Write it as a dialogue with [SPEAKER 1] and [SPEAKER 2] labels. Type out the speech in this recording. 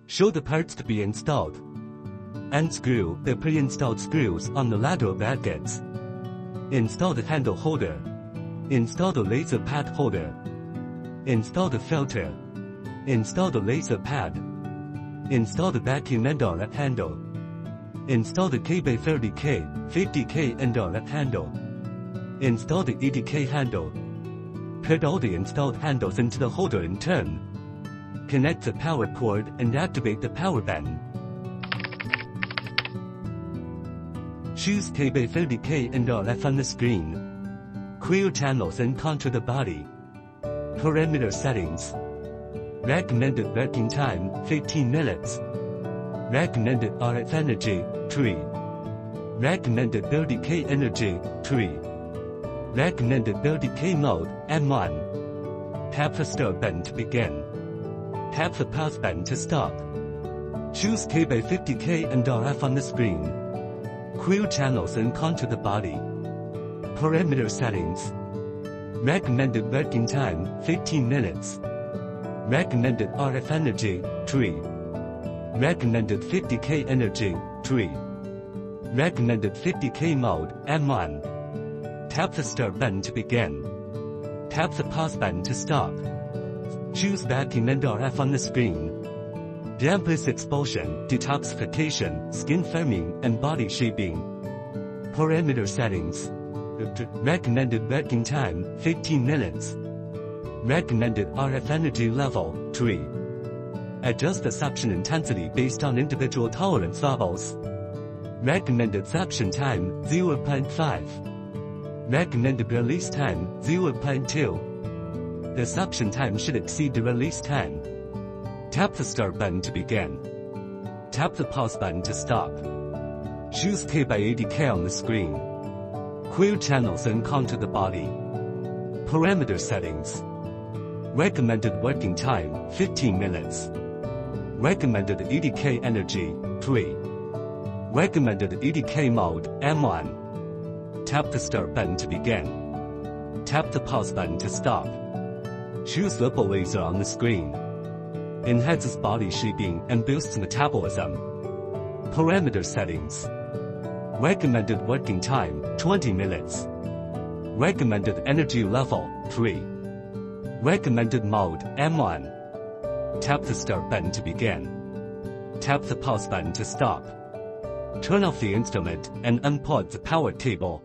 [SPEAKER 1] Show the parts to be installed. Unscrew the pre-installed screws on the lateral brackets. Install the handle holder. Install the laser pad holder. Install the filter. Install the laser pad. Install the vacuum inlet handle. Install the KB-30KT inlet handle. Install the EDK handle. Put all the installed handles into the holder in turn. Connect the power cord and activate the power button. Choose KB-30K inlet on the screen. Clear channels and contour the body. Parameter settings. Recommended working time 15 minutes. Recommended RF energy 3. Recommended 30K energy 3. Recommended 30K mode M1. Tap the start button to begin. Tap the pause button to stop. Choose KB-50K and RF on the screen. Clear channels and contour the body. Parameter settings. Recommended working time 15 minutes. Recommended RF energy 3. Recommended 50K energy 3. Recommended 50K mode M1. Tap the start button to begin. Tap the pause button to stop. Choose vacuum and RF on the screen. Dampness expulsion, detoxification, skin firming, and body shaping. Parameter settings. Recommended working time 15 minutes. Recommended RF energy level 3. Adjust the suction intensity based on individual tolerance levels. Recommended suction time 0.5. Recommended release time 0.2. The suction time should exceed the release time. Tap the start button to begin. Tap the pause button to stop. Choose KB-80K on the screen. Clear channels and contour the body. Parameter settings. Recommended working time 15 minutes. Recommended EDK energy 3. Recommended EDK mode M1. Tap the start button to begin. Tap the pause button to stop. Choose Ripple laser on the screen. Enhances body shaping and boosts metabolism. Parameter settings. Recommended working time 20 minutes. Recommended energy level 3. Recommended mode M1. Tap the start button to begin. Tap the pause button to stop. Turn off the instrument and unplug the power cable.